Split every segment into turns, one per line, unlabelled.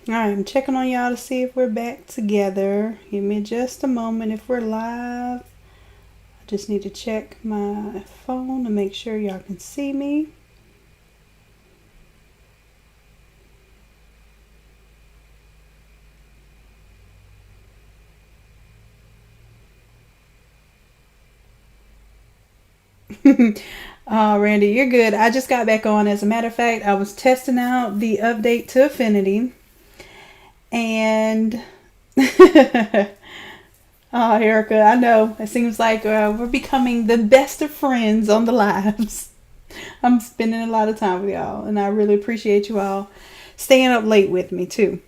Alright, I'm checking on y'all to see if we're back together. Give me just a moment if we're live. I just need to check my phone to make sure y'all can see me. Randy, you're good. I just got back on. As a matter of fact, I was testing out the update to Affinity. And oh, Erica, I know. It seems like we're becoming the best of friends on the lives. I'm spending a lot of time with y'all, and I really appreciate you all staying up late with me, too.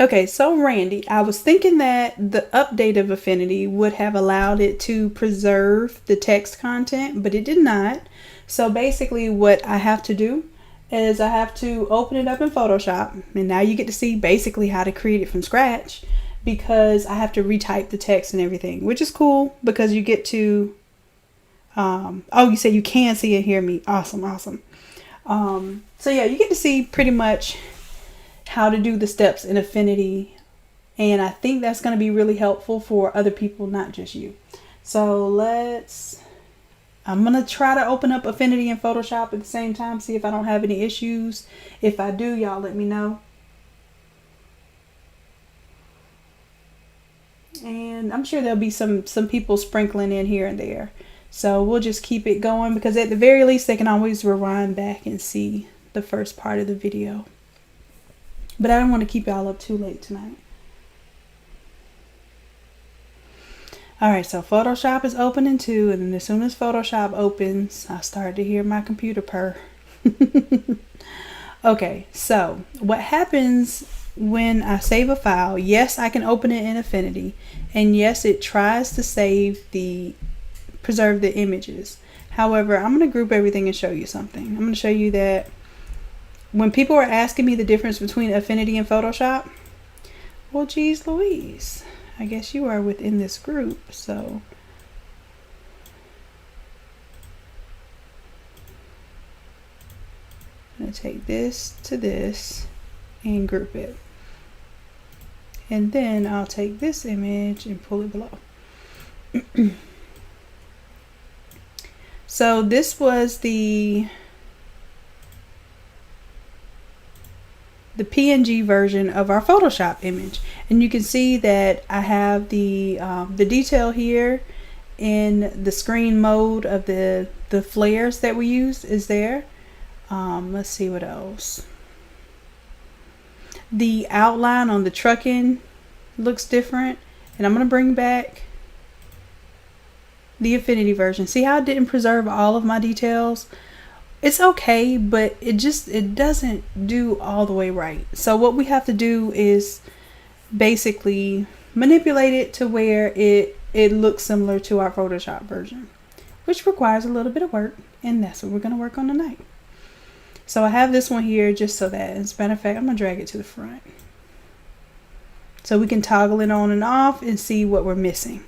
Okay, so Randy, I was thinking that the update of Affinity would have allowed it to preserve the text content, but it did not. So basically what I have to do is I have to open it up in Photoshop, and now you get to see basically how to create it from scratch, because I have to retype the text and everything, which is cool because you get to oh, you said you can see and hear me. Awesome. So yeah, you get to see pretty much how to do the steps in Affinity, and I think that's going to be really helpful for other people, not just you. So I'm going to try to open up Affinity and Photoshop at the same time, see if I don't have any issues. If I do, y'all let me know. And I'm sure there'll be some people sprinkling in here and there. So we'll just keep it going, because at the very least they can always rewind back and see the first part of the video. But I don't want to keep y'all up too late tonight. Alright, so Photoshop is opening too, and then as soon as Photoshop opens, I start to hear my computer purr. Okay, so what happens when I save a file? Yes, I can open it in Affinity, and yes, it tries to preserve the images. However, I'm going to group everything and show you something. I'm going to show you that when people are asking me the difference between Affinity and Photoshop, well, geez Louise, I guess you are within this group, so I'm going to take this to this, and group it. And then I'll take this image and pull it below. So this was the PNG version of our Photoshop image, and you can see that I have the detail here in the screen mode of the flares that we used is there. Let's see what else. The outline on the trucking looks different, and I'm going to bring back the Affinity version. See how I didn't preserve all of my details? It's okay, but it doesn't do all the way right. So what we have to do is basically manipulate it to where it looks similar to our Photoshop version, which requires a little bit of work, and that's what we're going to work on tonight. So I have this one here just so that, as a matter of fact, I'm going to drag it to the front so we can toggle it on and off and see what we're missing.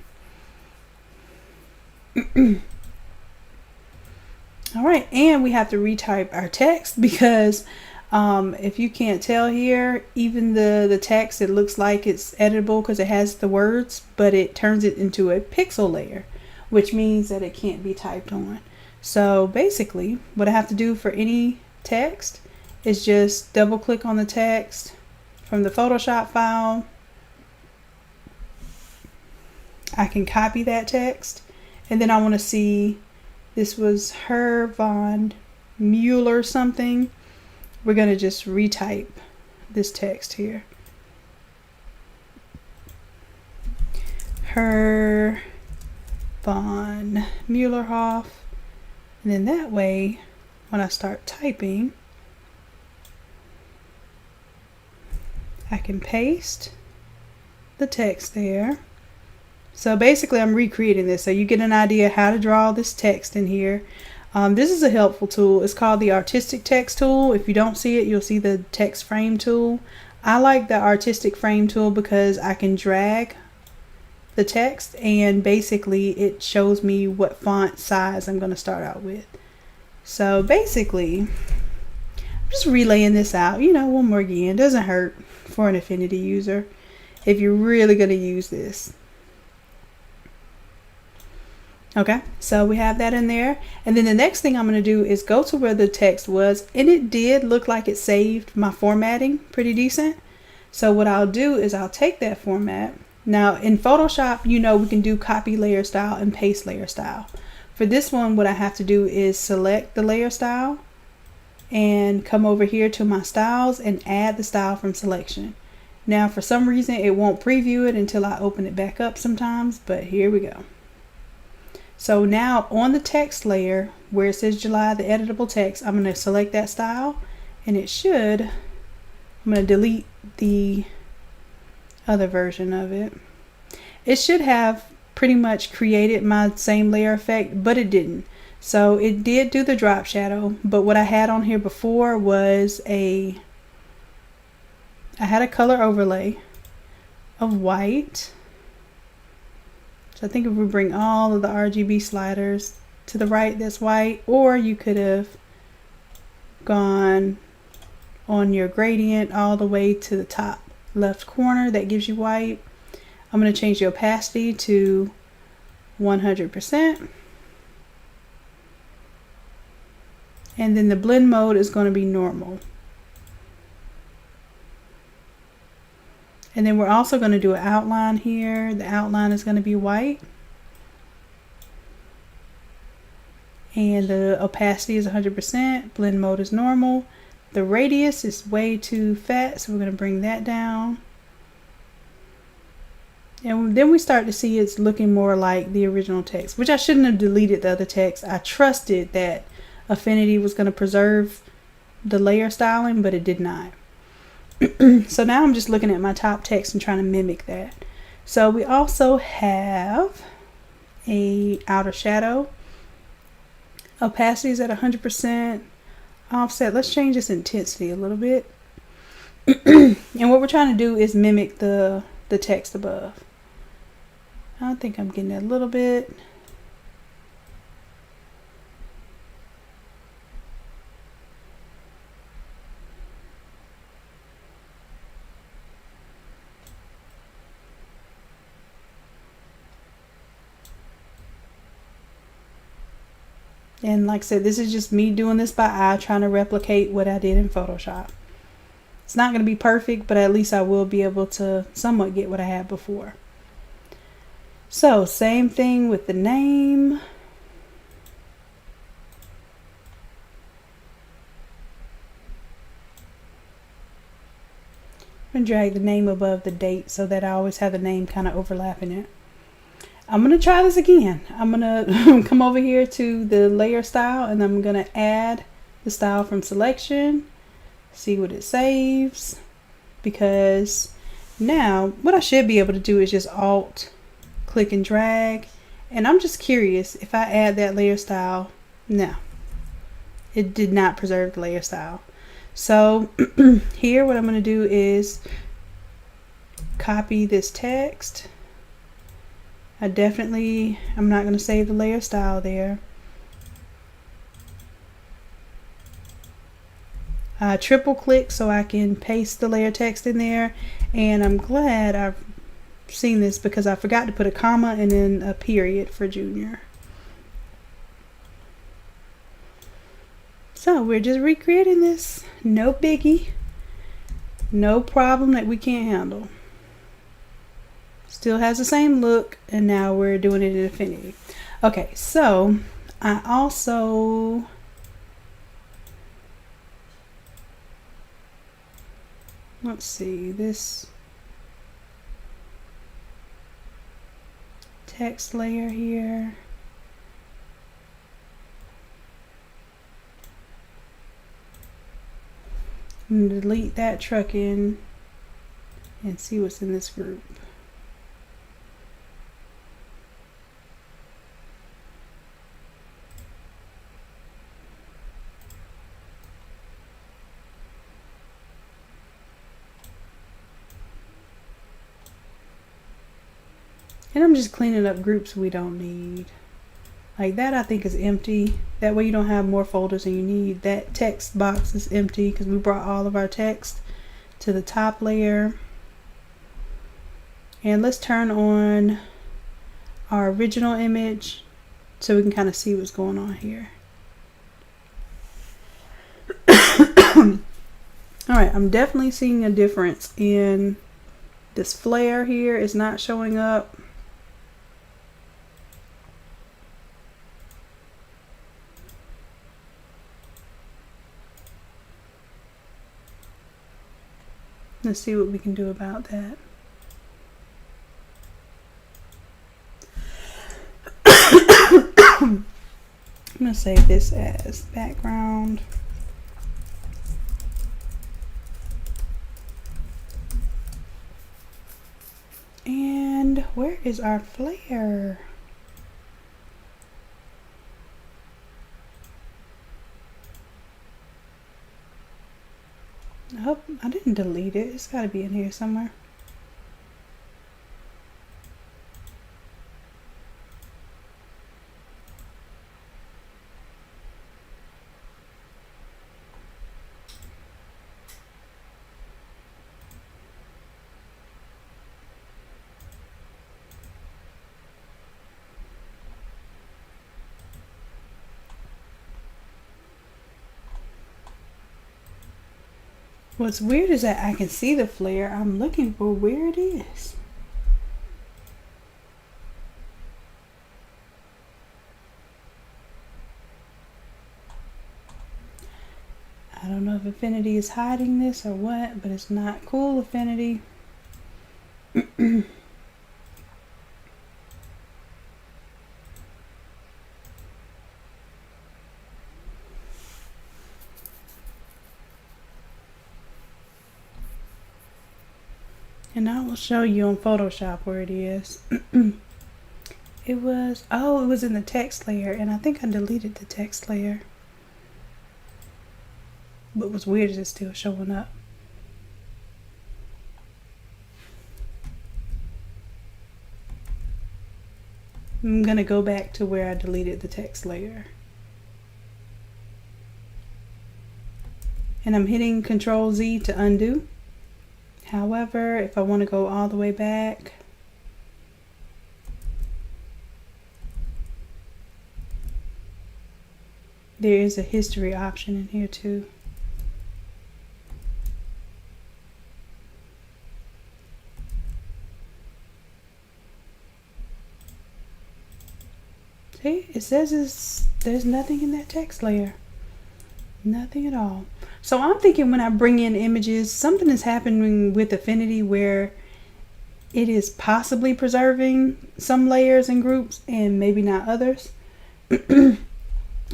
All right, and we have to retype our text because if you can't tell here, even the text, it looks like it's editable because it has the words, but it turns it into a pixel layer, which means that it can't be typed on. So basically, what I have to do for any text is just double click on the text from the Photoshop file. I can copy that text, and then I want to see, this was Herr von Mueller something. We're going to just retype this text here. Herr von Muellerhoff. And then that way, when I start typing, I can paste the text there. So basically I'm recreating this so you get an idea how to draw this text in here. This is a helpful tool. It's called the Artistic Text tool. If you don't see it, you'll see the text frame tool. I like the Artistic Frame tool because I can drag the text and basically it shows me what font size I'm going to start out with. So basically, I'm just relaying this out, one more again. It doesn't hurt for an Affinity user if you're really going to use this. Okay, so we have that in there. And then the next thing I'm going to do is go to where the text was, and it did look like it saved my formatting pretty decent. So what I'll do is I'll take that format. Now in Photoshop, we can do copy layer style and paste layer style. For this one, what I have to do is select the layer style and come over here to my styles and add the style from selection. Now for some reason it won't preview it until I open it back up sometimes, but here we go. So now on the text layer where it says July, the editable text, I'm going to select that style, and I'm going to delete the other version of it. It should have pretty much created my same layer effect, but it didn't. So it did do the drop shadow, but what I had on here before was I had a color overlay of white. So I think if we bring all of the RGB sliders to the right, that's white, or you could have gone on your gradient all the way to the top left corner, that gives you white. I'm going to change the opacity to 100%. And then the blend mode is going to be normal. And then we're also going to do an outline here. The outline is going to be white. And the opacity is 100%. Blend mode is normal. The radius is way too fat, so we're going to bring that down. And then we start to see it's looking more like the original text, which I shouldn't have deleted the other text. I trusted that Affinity was going to preserve the layer styling, but it did not. So now I'm just looking at my top text and trying to mimic that. So we also have a outer shadow. Opacity is at 100%. Offset, let's change this intensity a little bit. And what we're trying to do is mimic the text above. I think I'm getting a little bit. And like I said, this is just me doing this by eye, trying to replicate what I did in Photoshop. It's not going to be perfect, but at least I will be able to somewhat get what I had before. So, same thing with the name. I'm going to drag the name above the date so that I always have the name kind of overlapping it. I'm going to try this again. I'm going to come over here to the layer style, and I'm going to add the style from selection, see what it saves, because now what I should be able to do is just Alt, click and drag, and I'm just curious if I add that layer style. No, it did not preserve the layer style. So here what I'm going to do is copy this text. I'm not going to save the layer style there. Triple click so I can paste the layer text in there, and I'm glad I've seen this because I forgot to put a comma and then a period for junior. So we're just recreating this. No biggie. No problem that we can't handle. Still has the same look, and now we're doing it in Affinity. Okay, so I also let's see, this text layer here. I'm going to delete that trucking and see what's in this group. And I'm just cleaning up groups we don't need. Like that I think is empty. That way you don't have more folders than you need. That text box is empty because we brought all of our text to the top layer. And let's turn on our original image so we can kind of see what's going on here. Alright, I'm definitely seeing a difference in this flare here. It's not showing up. Let's see what we can do about that. I'm going to save this as background. And where is our flare? Oh, I didn't delete it. It's got to be in here somewhere. What's weird is that I can see the flare. I'm looking for where it is. I don't know if Affinity is hiding this or what, but it's not cool, Affinity. And I will show you on Photoshop where it is. It was in the text layer, and I think I deleted the text layer. But what's weird is it's still showing up. I'm gonna go back to where I deleted the text layer. And I'm hitting Control Z to undo. However, if I want to go all the way back, there is a history option in here too. See, it says there's nothing in that text layer. Nothing at all. So I'm thinking when I bring in images, something is happening with Affinity where it is possibly preserving some layers and groups and maybe not others.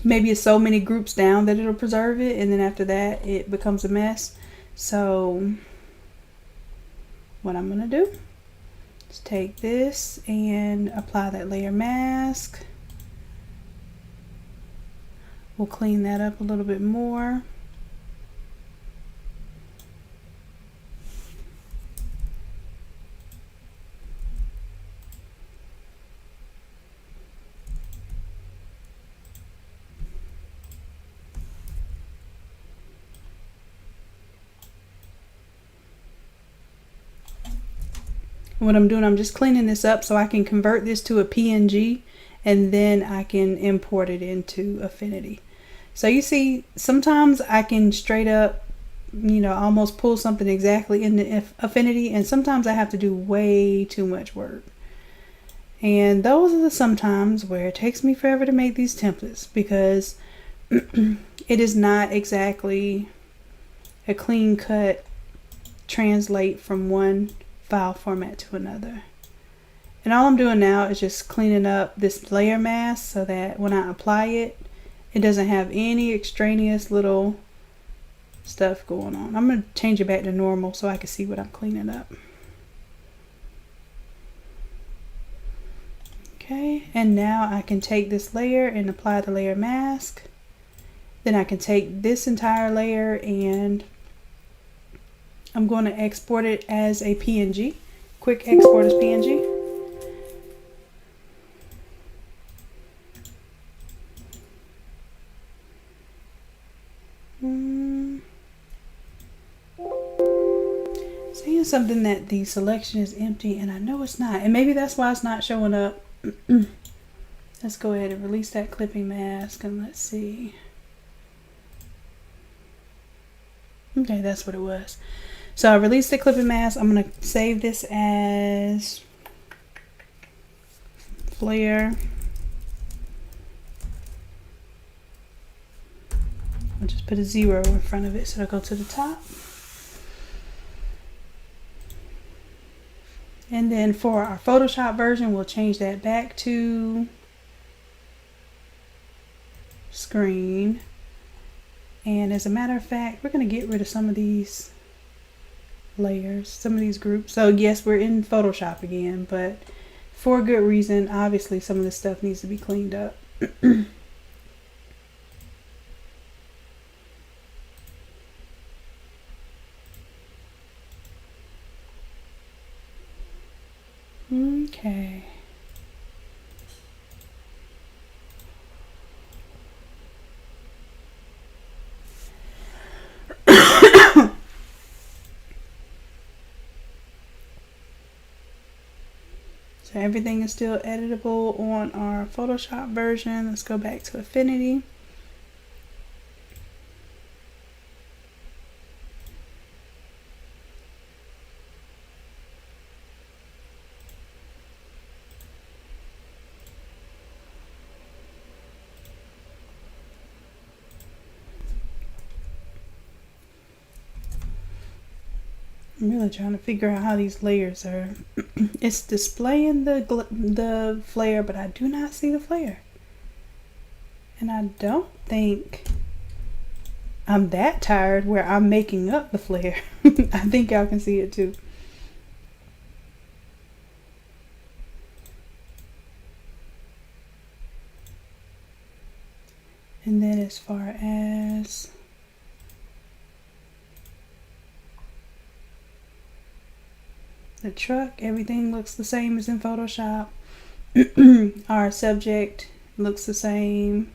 Maybe it's so many groups down that it'll preserve it, and then after that it becomes a mess. So what I'm gonna do is take this and apply that layer mask. We'll clean that up a little bit more. What I'm doing, I'm just cleaning this up so I can convert this to a PNG and then I can import it into Affinity. So you see, sometimes I can straight up, you know, almost pull something exactly into Affinity, and sometimes I have to do way too much work. And those are the sometimes where it takes me forever to make these templates, because it is not exactly a clean cut translate from one file format to another. And all I'm doing now is just cleaning up this layer mask so that when I apply it, it doesn't have any extraneous little stuff going on. I'm going to change it back to normal so I can see what I'm cleaning up. Okay, and now I can take this layer and apply the layer mask. Then I can take this entire layer and I'm going to export it as a PNG. Quick export as PNG. Saying something that the selection is empty, and I know it's not, and maybe that's why it's not showing up. Let's go ahead and release that clipping mask and let's see. Okay, that's what it was. So I released the clipping mask. I'm going to save this as flare. I'll just put a 0 in front of it so it'll go to the top. And then for our Photoshop version, we'll change that back to screen. And as a matter of fact, we're going to get rid of some of these layers, some of these groups. So yes, we're in Photoshop again, but for a good reason. Obviously, some of this stuff needs to be cleaned up. Okay. So everything is still editable on our Photoshop version. Let's go back to Affinity. I'm really trying to figure out how these layers are. It's displaying the flare, but I do not see the flare. And I don't think I'm that tired where I'm making up the flare. I think y'all can see it too. And then as far as the truck, everything looks the same as in Photoshop. Our subject looks the same.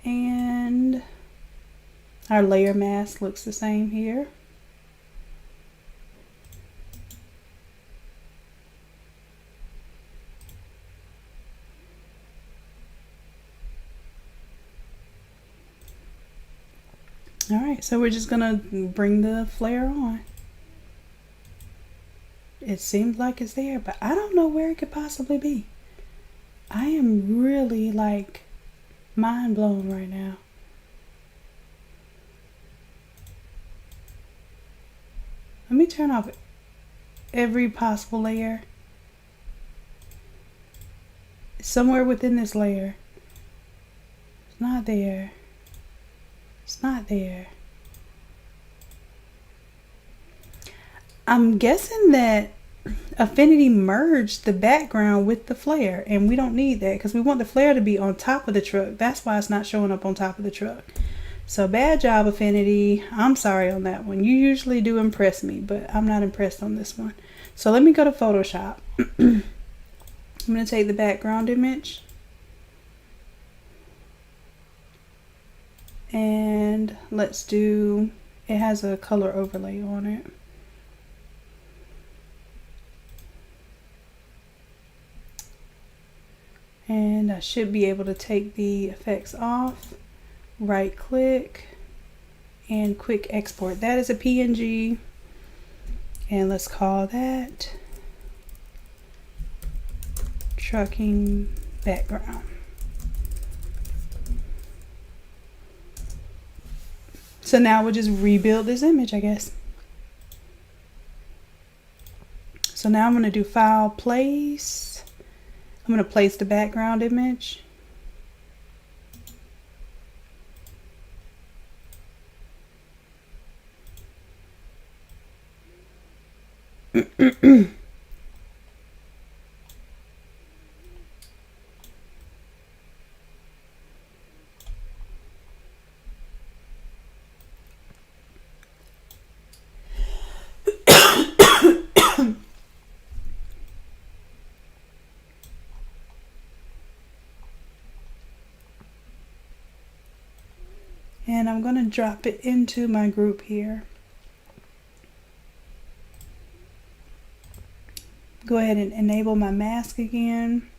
And our layer mask looks the same here. All right, so we're just gonna bring the flare on. It seems like it's there, but I don't know where it could possibly be. I am really like mind blown right now. Let me turn off every possible layer. Somewhere within this layer. It's not there. It's not there. I'm guessing that Affinity merged the background with the flare, and we don't need that because we want the flare to be on top of the truck. That's why it's not showing up on top of the truck. So bad job, Affinity. I'm sorry on that one. You usually do impress me, but I'm not impressed on this one. So let me go to Photoshop. I'm going to take the background image and let's do, it has a color overlay on it. And I should be able to take the effects off, right click, and quick export. That is a PNG, and let's call that trucking background. So now we'll just rebuild this image, I guess. So now I'm going to do File, Place. I'm going to place the background image. And I'm going to drop it into my group here. Go ahead and enable my mask again.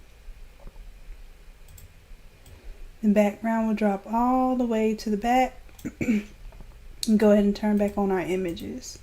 The background will drop all the way to the back. And go ahead and turn back on our images.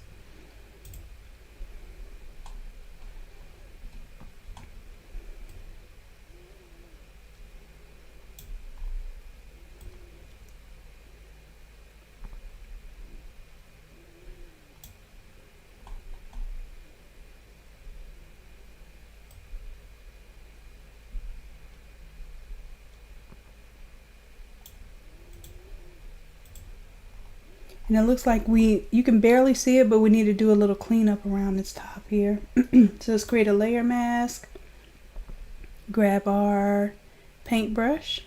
And it looks like you can barely see it, but we need to do a little cleanup around this top here. So let's create a layer mask. Grab our paintbrush.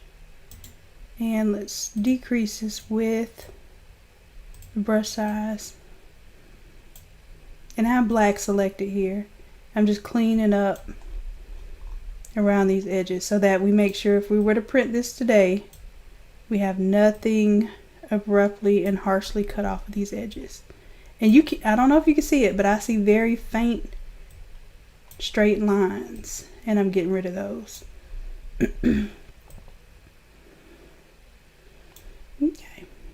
And let's decrease this width, brush size. And I have black selected here. I'm just cleaning up around these edges so that we make sure if we were to print this today, we have nothing abruptly and harshly cut off of these edges. And I don't know if you can see it, but I see very faint straight lines, and I'm getting rid of those. Okay,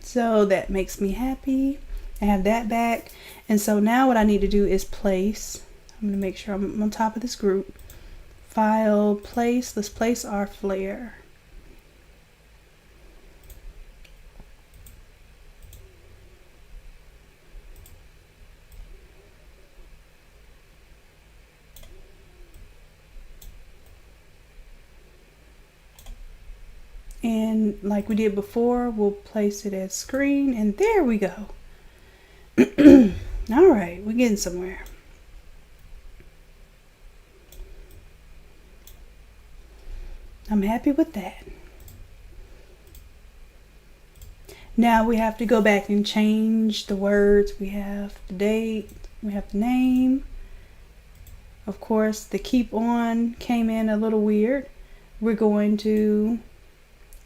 so that makes me happy. I have that back, and so now what I need to do is place. I'm going to make sure I'm on top of this group. File, place. Let's place our flare. And like we did before, we'll place it as screen, and there we go. All right, we're getting somewhere. I'm happy with that. Now we have to go back and change the words. We have the date, we have the name. Of course, the keep on came in a little weird. We're going to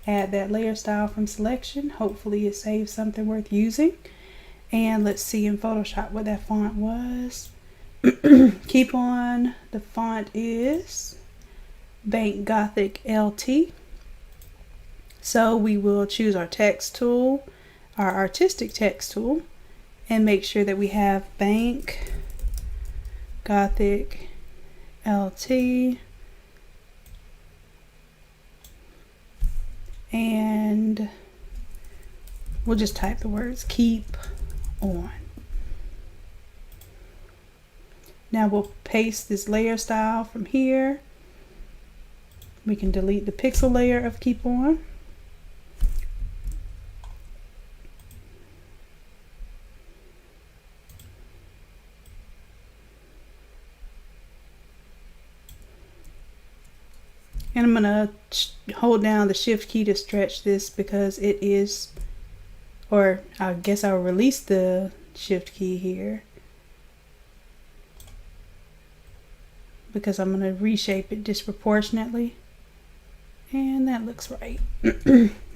add that layer style from selection. Hopefully it saves something worth using. And let's see in Photoshop what that font was. Keep on, the font is Bank Gothic LT. So we will choose our text tool. our artistic text tool and make sure that we have Bank, Gothic, LT, and we'll just type the words keep on. Now we'll paste this layer style from here. We can delete the pixel layer of keep on. And I'm going to hold down the shift key to stretch this because it is, or I guess I'll release the shift key here because I'm going to reshape it disproportionately. And that looks right.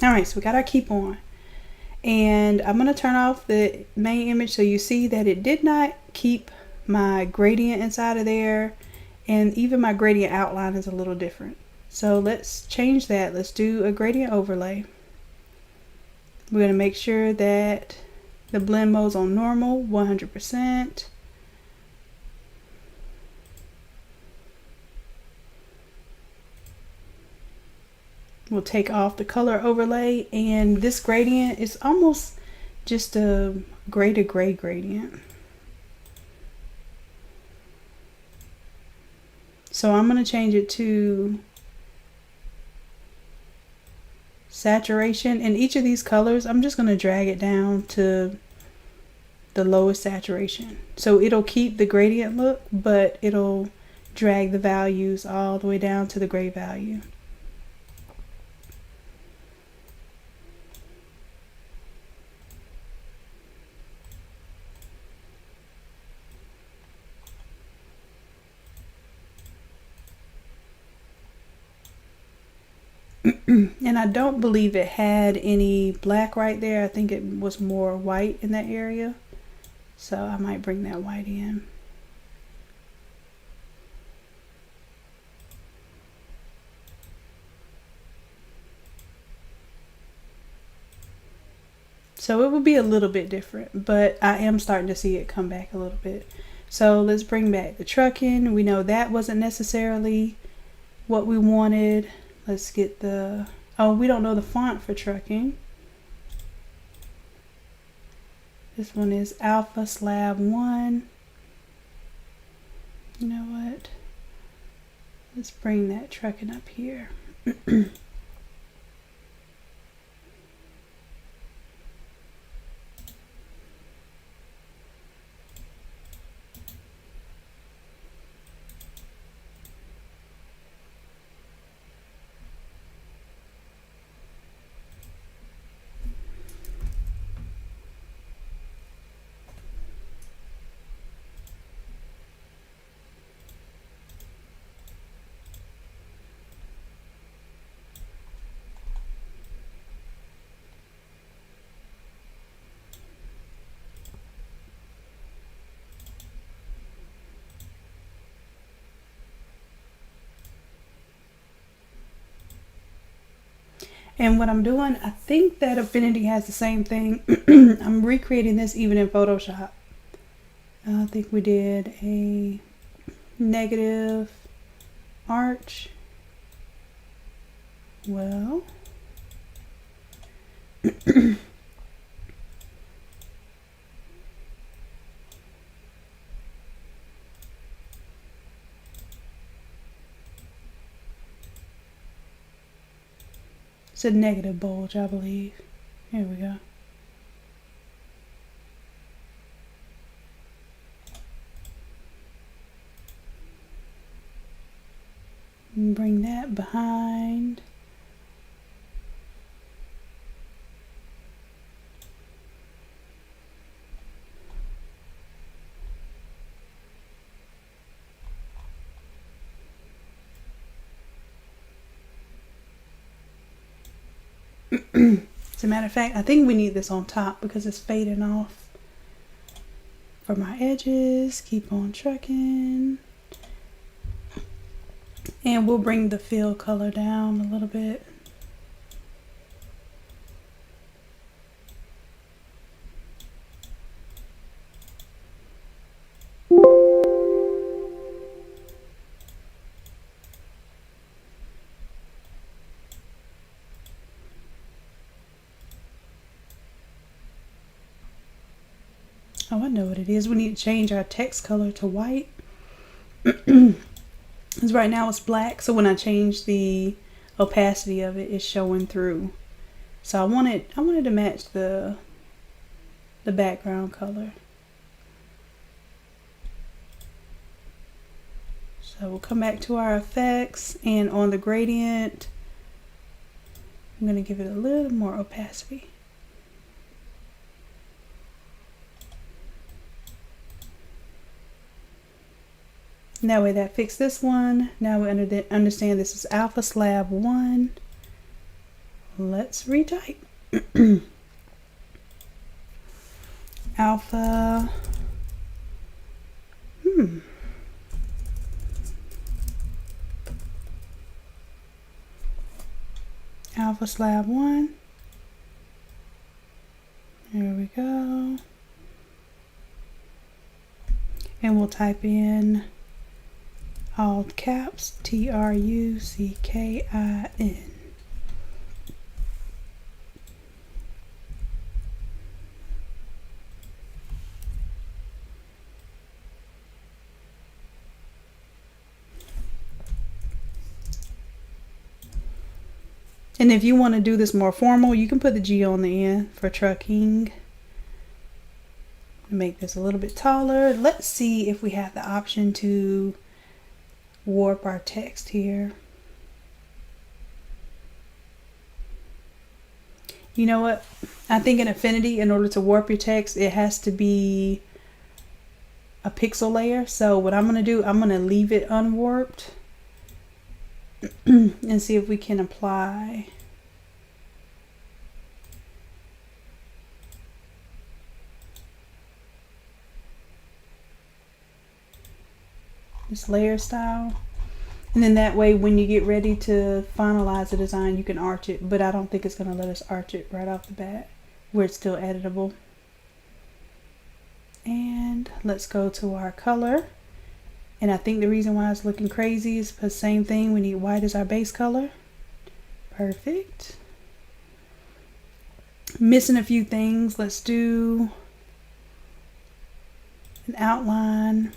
Alright, so we got our keep on. And I'm going to turn off the main image so you see that it did not keep my gradient inside of there. And even my gradient outline is a little different. So let's change that. Let's do a gradient overlay. We're going to make sure that the blend mode's on normal, 100%. We'll take off the color overlay, and this gradient is almost just a gray to gray gradient. So I'm going to change it to saturation. In each of these colors, I'm just going to drag it down to the lowest saturation. So it'll keep the gradient look, but it'll drag the values all the way down to the gray value. And I don't believe it had any black right there. I think it was more white in that area. So I might bring that white in. So it will be a little bit different, but I am starting to see it come back a little bit. So let's bring back the trucking. We know that wasn't necessarily what we wanted. Let's get the, oh, we don't know the font for trucking. This one is Alpha Slab 1. You know what? Let's bring that trucking up here. And what I'm doing, I think that Affinity has the same thing. I'm recreating this even in Photoshop. I think we did a negative arch. Well, it's a negative bulge, I believe. Here we go. And bring that behind. As a matter of fact, I think we need this on top because it's fading off. For my edges, keep on trucking. And we'll bring the fill color down a little bit. Oh, I know what it is. We need to change our text color to white. Because right now it's black, so when I change the opacity of it, it's showing through. So I wanted to match the background color. So we'll come back to our effects, and on the gradient, I'm going to give it a little more opacity. That way that fixed this one. Now we understand this is alpha slab 1. Let's retype. Alpha. Alpha slab 1. There we go. And we'll type in all caps TRUCKIN. And if you want to do this more formal, you can put the G on the end for trucking. Make this a little bit taller. Let's see if we have the option to warp our text here. You know what? I think in Affinity, in order to warp your text, it has to be a pixel layer. So what I'm going to do, I'm going to leave it unwarped and see if we can apply this layer style. And then that way when you get ready to finalize the design, you can arch it. But I don't think it's going to let us arch it right off the bat where it's still editable. And let's go to our color. And I think the reason why it's looking crazy is because same thing, we need white as our base color. Perfect. Missing a few things. Let's do an outline.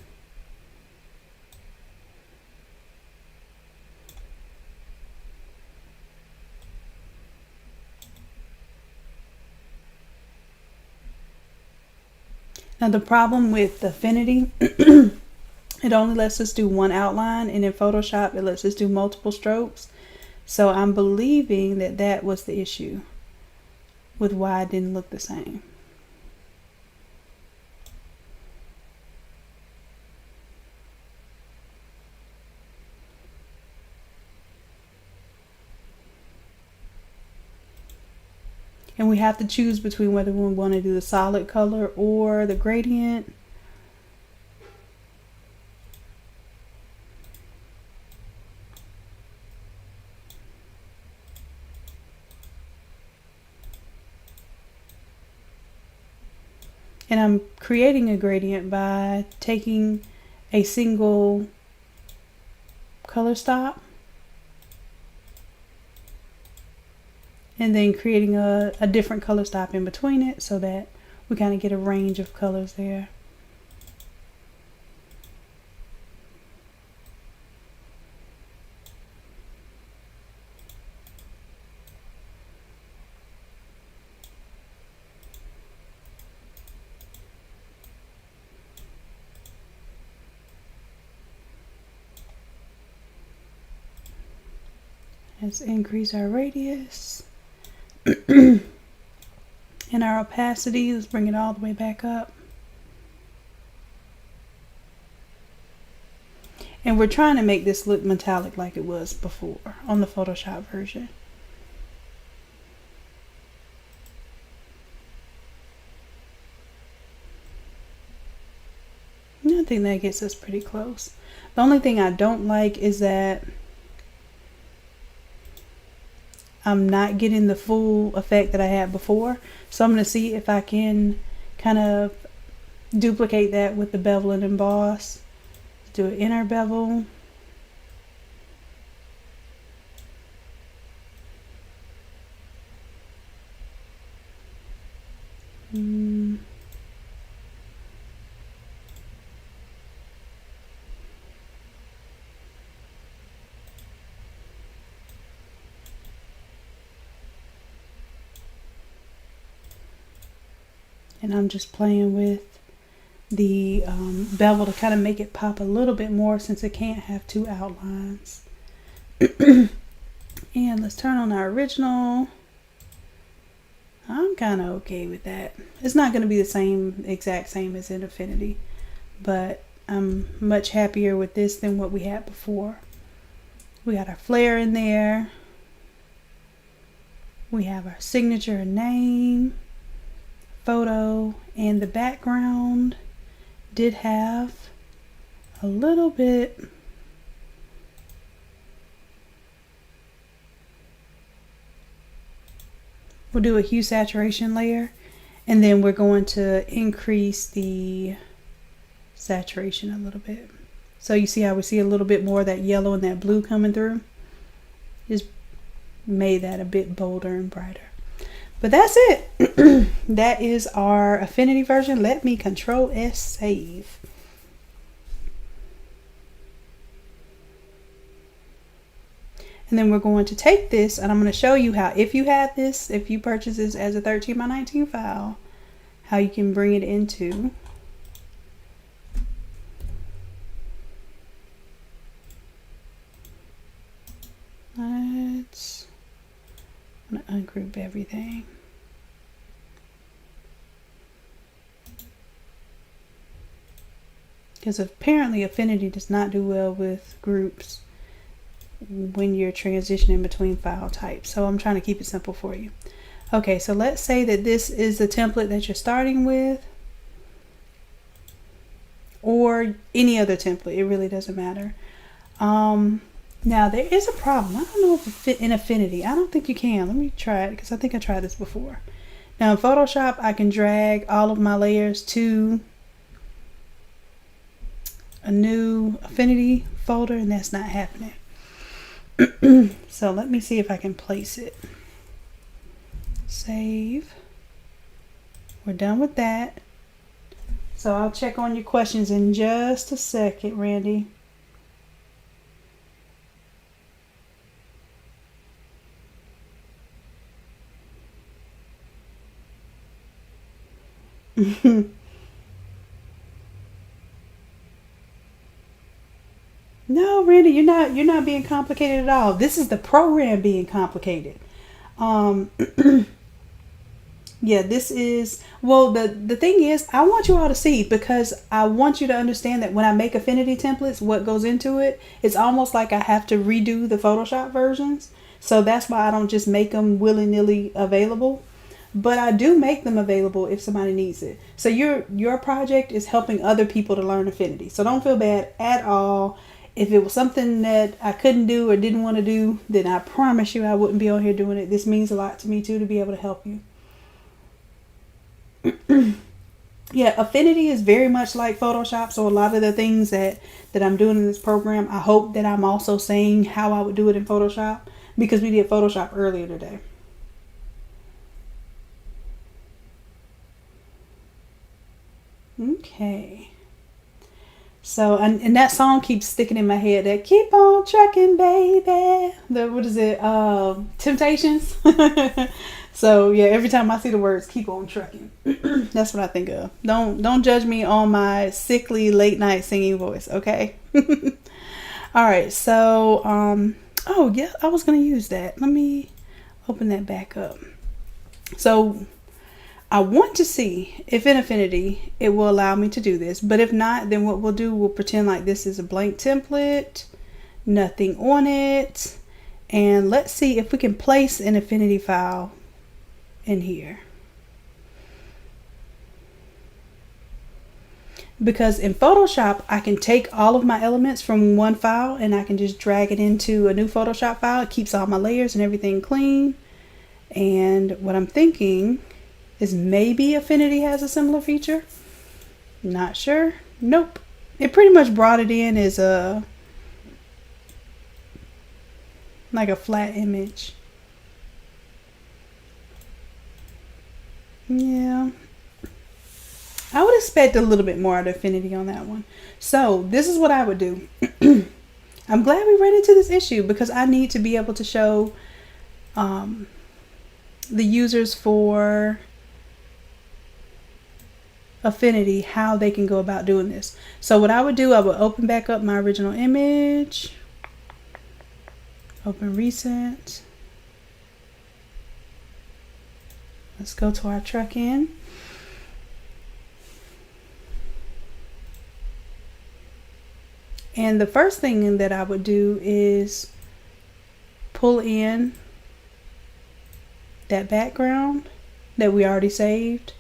Now the problem with Affinity, it only lets us do one outline, and in Photoshop it lets us do multiple strokes. So I'm believing that that was the issue with why it didn't look the same. And we have to choose between whether we want to do the solid color or the gradient. And I'm creating a gradient by taking a single color stop and then creating a different color stop in between it so that we kind of get a range of colors there. Let's increase our radius and our opacity. Let's bring it all the way back up. And we're trying to make this look metallic like it was before on the Photoshop version. I think that gets us pretty close. The only thing I don't like is that I'm not getting the full effect that I had before. So I'm going to see if I can kind of duplicate that with the bevel and emboss. Do an inner bevel. And I'm just playing with the bevel to kind of make it pop a little bit more, since it can't have two outlines. And let's turn on our original. I'm kind of okay with that. It's not going to be the exact same as in Affinity, but I'm much happier with this than what we had before. We got our flare in there. We have our signature and name, photo, and the background did have a little bit we'll do a hue saturation layer, and then we're going to increase the saturation a little bit. So you see how we see a little bit more of that yellow and that blue coming through? Just made that a bit bolder and brighter. But that's it. That is our Affinity version. Let me Control S save. And then we're going to take this, and I'm going to show you how, if you have this, if you purchase this as a 13x19 file, how you can bring it into I'm going to ungroup everything. Because apparently Affinity does not do well with groups when you're transitioning between file types. So I'm trying to keep it simple for you. Okay, so let's say that this is the template that you're starting with, or any other template. It really doesn't matter. Now there is a problem. I don't know if it fit in Affinity. I don't think you can. Let me try it, because I think I tried this before. Now in Photoshop, I can drag all of my layers to a new Affinity folder, and that's not happening. So let me see if I can place it. Save. We're done with that. So I'll check on your questions in just a second, Randy. No, Randy, you're not being complicated at all. This is the program being complicated. Yeah, this is, well, the thing is, I want you all to see, because I want you to understand that when I make Affinity templates, what goes into it, it's almost like I have to redo the Photoshop versions. So that's why I don't just make them willy-nilly available. But I do make them available if somebody needs it. So your project is helping other people to learn Affinity. So don't feel bad at all. If it was something that I couldn't do or didn't want to do, then I promise you I wouldn't be on here doing it. This means a lot to me too, to be able to help you. Yeah, Affinity is very much like Photoshop. So a lot of the things that I'm doing in this program, I hope that I'm also saying how I would do it in Photoshop, because we did Photoshop earlier today. Okay. So, and that song keeps sticking in my head, that keep on trucking, baby. What is it? Temptations. So yeah, every time I see the words keep on trucking, that's what I think of. Don't judge me on my sickly late night singing voice, okay? All right, so oh yeah, I was gonna use that. Let me open that back up. So I want to see if in Affinity it will allow me to do this, but if not, then what we'll do, we'll pretend like this is a blank template, nothing on it, and let's see if we can place an Affinity file in here. Because in Photoshop, I can take all of my elements from one file and I can just drag it into a new Photoshop file. It keeps all my layers and everything clean. And what I'm thinking is maybe Affinity has a similar feature. Not sure. Nope. It pretty much brought it in as like a flat image. Yeah. I would expect a little bit more out of Affinity on that one. So this is what I would do. I'm glad we ran into this issue, because I need to be able to show the users for Affinity how they can go about doing this. So what I would do, I would open back up my original image, open recent. Let's go to our truck in. And the first thing that I would do is pull in that background that we already saved.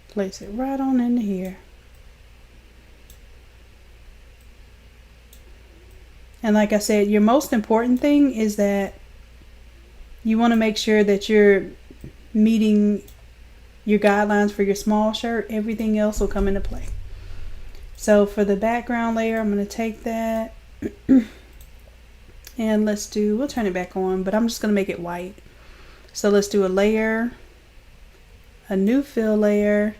Place it right on into here. And like I said, your most important thing is that you want to make sure that you're meeting your guidelines for your small shirt. Everything else will come into play. So for the background layer, I'm going to take that and we'll turn it back on, but I'm just going to make it white. So let's do a layer, a new fill layer,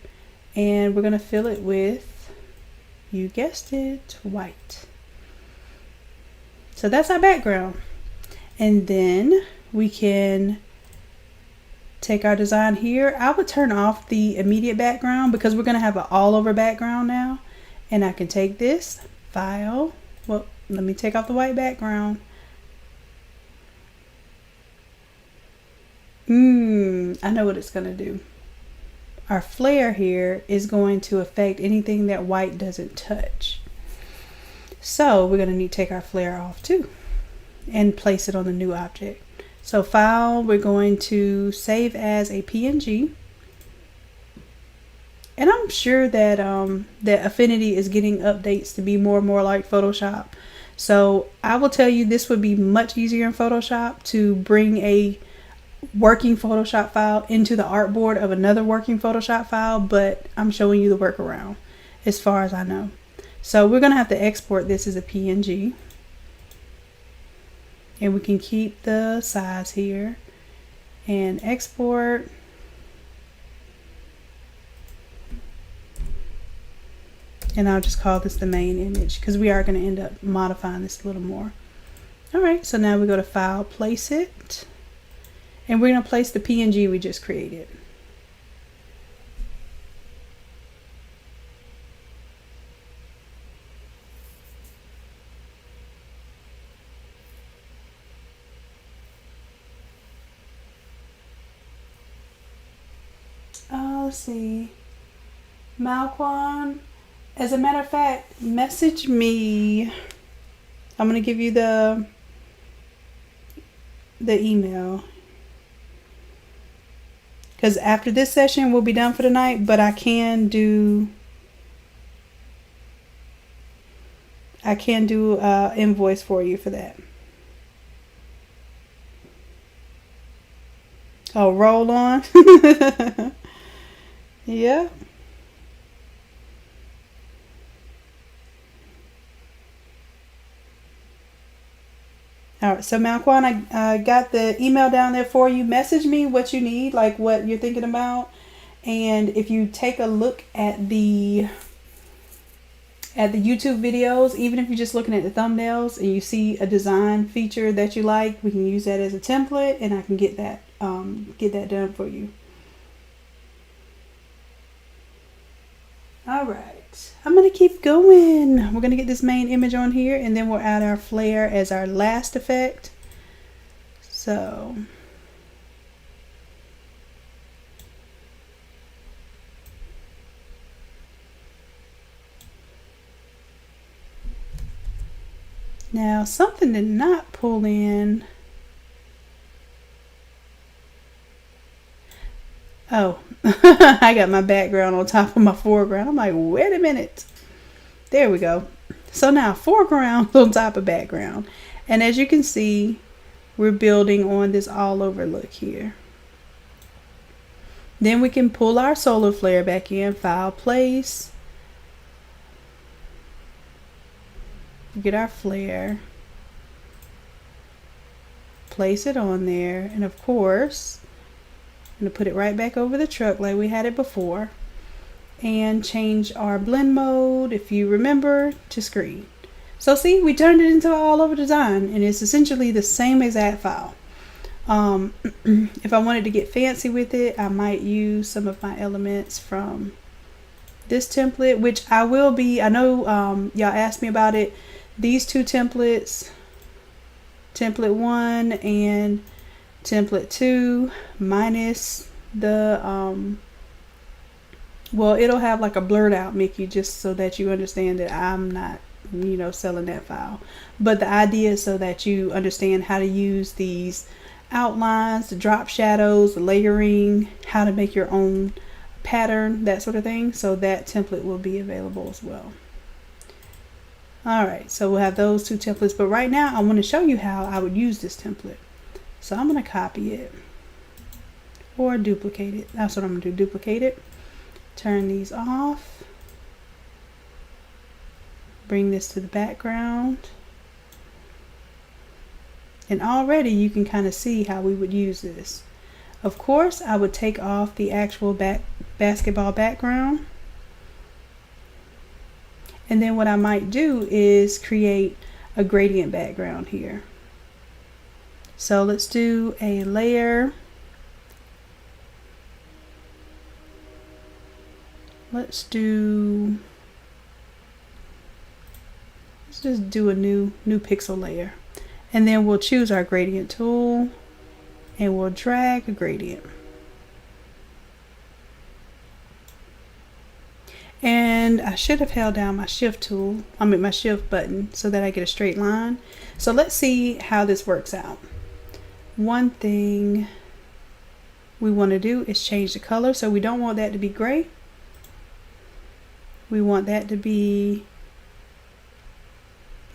and we're going to fill it with, you guessed it, white. So that's our background. And then we can take our design here. I would turn off the immediate background because we're going to have an all over background now. And I can take this file. Well, let me take off the white background. I know what it's going to do. Our flare here is going to affect anything that white doesn't touch. So we're going to need to take our flare off too and place it on the new object. So file, we're going to save as a PNG. And I'm sure that that Affinity is getting updates to be more and more like Photoshop. So I will tell you, this would be much easier in Photoshop to bring a working Photoshop file into the artboard of another working Photoshop file, but I'm showing you the workaround as far as I know. So we're going to have to export this as a PNG. And we can keep the size here and export. And I'll just call this the main image because we are going to end up modifying this a little more. All right, so now we go to File, Place It. And we're going to place the PNG we just created. Let's see. Malquan, as a matter of fact, message me. I'm going to give you the email. Because after this session, we'll be done for the night, but I can do invoice for you for that. Oh, roll on. Yeah. All right, so Malquan, I got the email down there for you. Message me what you need, like what you're thinking about. And if you take a look at the YouTube videos, even if you're just looking at the thumbnails and you see a design feature that you like, we can use that as a template and I can get that done for you. All right, I'm going to keep going. We're going to get this main image on here and then we'll add our flare as our last effect. So now something did not pull in. Oh, I got my background on top of my foreground. I'm like, wait a minute. There we go. So now foreground on top of background. And as you can see, we're building on this all over look here. Then we can pull our solar flare back in, File, Place. Get our flare. Place it on there. And of course, I'm going to put it right back over the truck like we had it before. And change our blend mode, if you remember, to screen. So see, we turned it into an all over design and it's essentially the same exact file. If I wanted to get fancy with it, I might use some of my elements from this template, which I will be, I know y'all asked me about it. These two templates, template 1 and template 2, minus the well, it'll have like a blurred out Mickey, just so that you understand that I'm not, you know, selling that file. But the idea is so that you understand how to use these outlines, the drop shadows, the layering, how to make your own pattern, that sort of thing. So that template will be available as well. Alright, so we'll have those two templates, but right now I want to show you how I would use this template. So I'm going to copy it or duplicate it. That's what I'm going to do, duplicate it. Turn these off. Bring this to the background. And already you can kind of see how we would use this. Of course, I would take off the actual basketball background. And then what I might do is create a gradient background here. So let's do a layer. Let's just do a new pixel layer. And then we'll choose our gradient tool and we'll drag a gradient. And I should have held down my shift tool, my shift button, so that I get a straight line. So let's see how this works out. One thing we want to do is change the color. So we don't want that to be gray. We want that to be,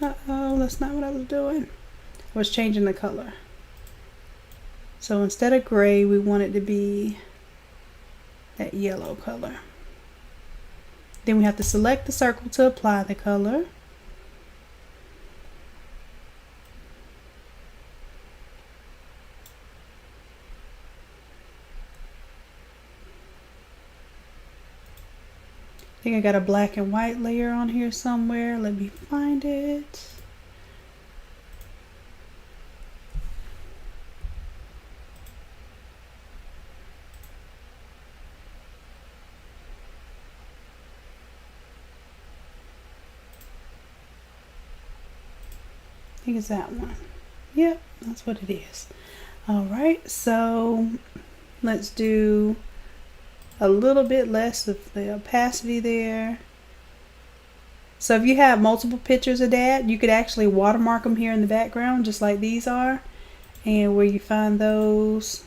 uh-oh, that's not what I was doing. I was changing the color. So instead of gray, we want it to be that yellow color. Then we have to select the circle to apply the color. I think I got a black and white layer on here somewhere. Let me find it. I think it's that one. Yep, that's what it is. Alright, so let's do a little bit less of the opacity there. So if you have multiple pictures of that, you could actually watermark them here in the background, just like these are. And where you find those,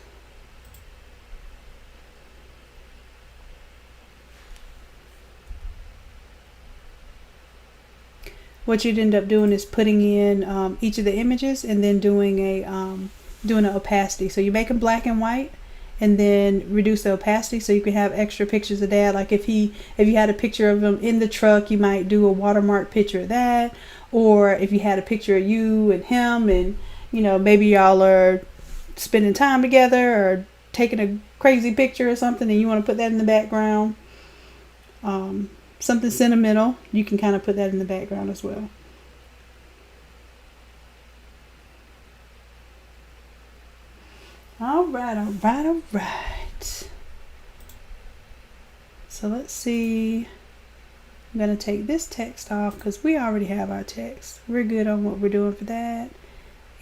what you'd end up doing is putting in each of the images and then doing an opacity. So you make them black and white and then reduce the opacity so you can have extra pictures of that. Like if you had a picture of him in the truck, you might do a watermark picture of that. Or if you had a picture of you and him, and you know, maybe y'all are spending time together or taking a crazy picture or something and you want to put that in the background, something sentimental, you can kind of put that in the background as well. Alright. So let's see. I'm going to take this text off because we already have our text. We're good on what we're doing for that.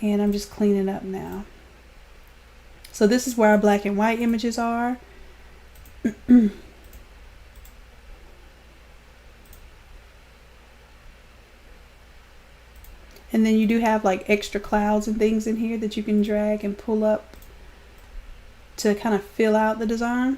And I'm just cleaning up now. So this is where our black and white images are. And then you do have like extra clouds and things in here that you can drag and pull up to kind of fill out the design.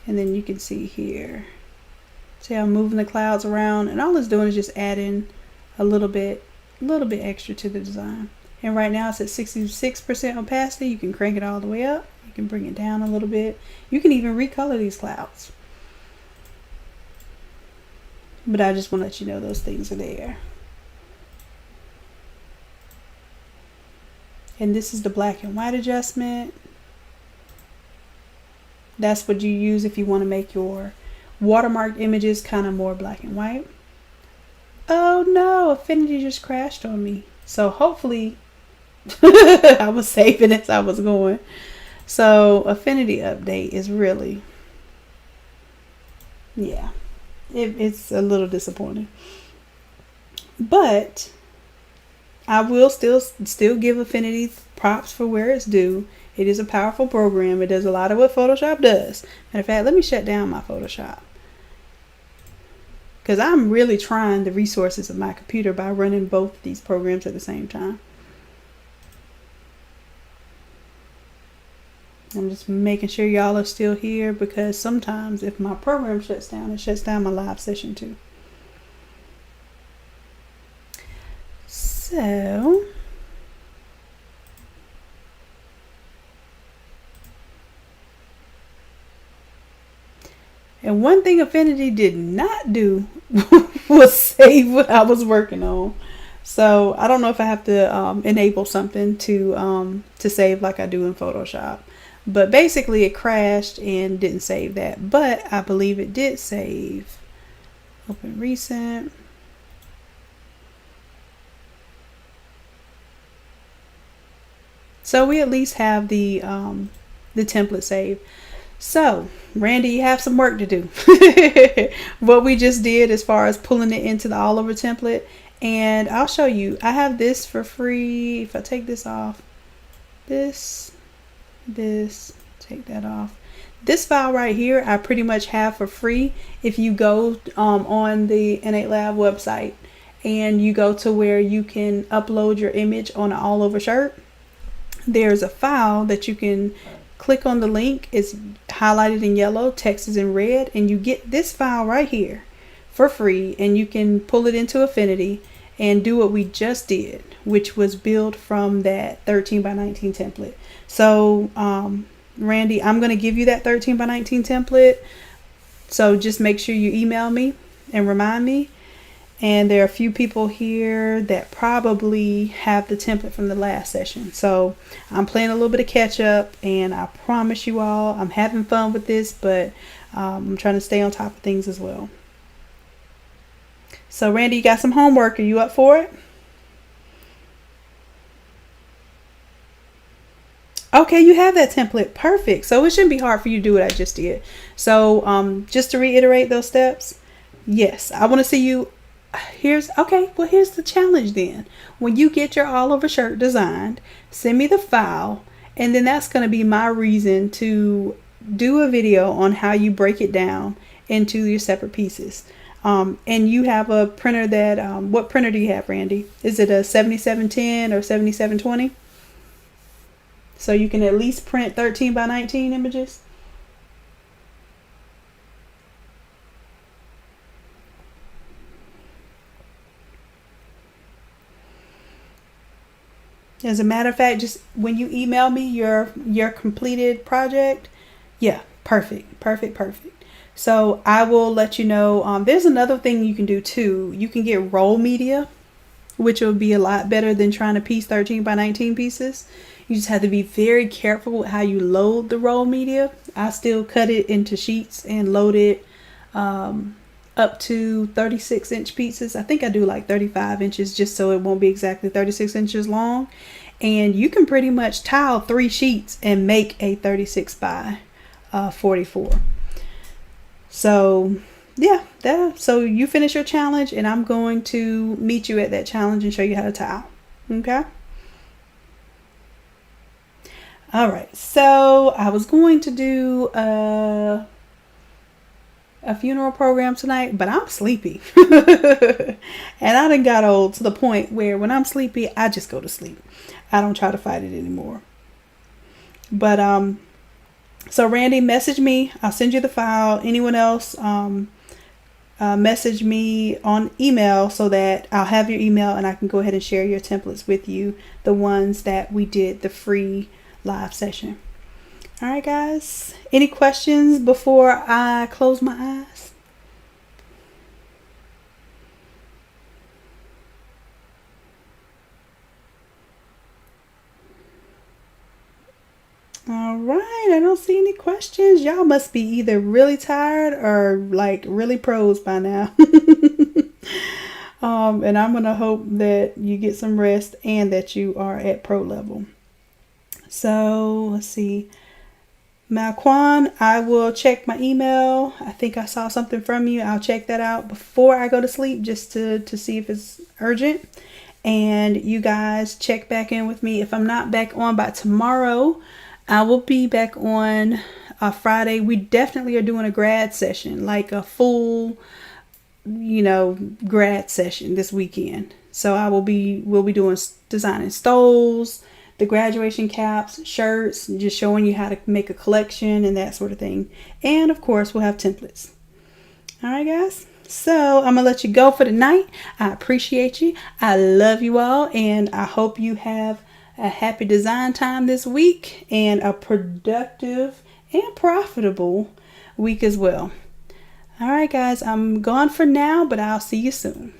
And then you can see here, see I'm moving the clouds around, and all it's doing is just adding a little bit extra to the design. And right now it's at 66% opacity. You can crank it all the way up. You can bring it down a little bit. You can even recolor these clouds. But I just want to let you know those things are there. And this is the black and white adjustment. That's what you use if you want to make your Watermarked images, kind of more black and white. Oh no, Affinity just crashed on me. So hopefully, I was saving as I was going. So Affinity update is really, yeah, it's a little disappointing. But I will still give Affinity props for where it's due. It is a powerful program. It does a lot of what Photoshop does. Matter of fact, let me shut down my Photoshop, because I'm really trying the resources of my computer by running both these programs at the same time. I'm just making sure y'all are still here, because sometimes if my program shuts down, it shuts down my live session too. So and one thing Affinity did not do was save what I was working on. So I don't know if I have to enable something to save like I do in Photoshop. But basically it crashed and didn't save that. But I believe it did save. Open recent. So we at least have the template saved. So, Randy, you have some work to do. What we just did as far as pulling it into the all over template. And I'll show you. I have this for free. If I take this off, this, take that off. This file right here, I pretty much have for free. If you go on the Innate Lab website and you go to where you can upload your image on an all over shirt, there's a file that you can click on. The link is highlighted in yellow, text is in red, and you get this file right here for free, and you can pull it into Affinity and do what we just did, which was build from that 13 by 19 template. So Randy, I'm going to give you that 13 by 19 template, so just make sure you email me and remind me. And there are a few people here that probably have the template from the last session. So I'm playing a little bit of catch up, and I promise you all I'm having fun with this, but I'm trying to stay on top of things as well. So Randy, you got some homework. Are you up for it? Okay, you have that template. Perfect. So it shouldn't be hard for you to do what I just did. So just to reiterate those steps, yes, I want to see you. Here's the challenge then. When you get your all over shirt designed, send me the file, and then that's going to be my reason to do a video on how you break it down into your separate pieces. And you have a printer that what printer do you have, Randy? Is it a 7710 or 7720? So you can at least print 13 by 19 images. As a matter of fact, just when you email me your completed project, yeah, perfect. So I will let you know. There's another thing you can do too. You can get roll media, which will be a lot better than trying to piece 13 by 19 pieces. You just have to be very careful with how you load the roll media. I still cut it into sheets and load it up to 36-inch pieces. I think I do like 35 inches just so it won't be exactly 36 inches long. And you can pretty much tile 3 sheets and make a 36 by 44. So yeah, so you finish your challenge, and I'm going to meet you at that challenge and show you how to tile. Okay. All right. So I was going to do a funeral program tonight, but I'm sleepy. And I done got old to the point where when I'm sleepy, I just go to sleep. I don't try to fight it anymore. But so Randy, message me. I'll send you the file. Anyone else, message me on email so that I'll have your email and I can go ahead and share your templates with you, the ones that we did the free live session. All right, guys. Any questions before I close my eyes? All right, I don't see any questions. Y'all must be either really tired or like really pros by now. And I'm going to hope that you get some rest and that you are at pro level. So let's see. Malquan, I will check my email. I think I saw something from you. I'll check that out before I go to sleep just to see if it's urgent. And you guys check back in with me. If I'm not back on by tomorrow, I will be back on Friday. We definitely are doing a grad session, like a full, grad session this weekend. So we'll be doing designing stoles, the graduation caps, shirts, just showing you how to make a collection and that sort of thing. And of course, we'll have templates. All right, guys. So I'm going to let you go for the night. I appreciate you. I love you all. And I hope you have a happy design time this week and a productive and profitable week as well. All right, guys. I'm gone for now, but I'll see you soon.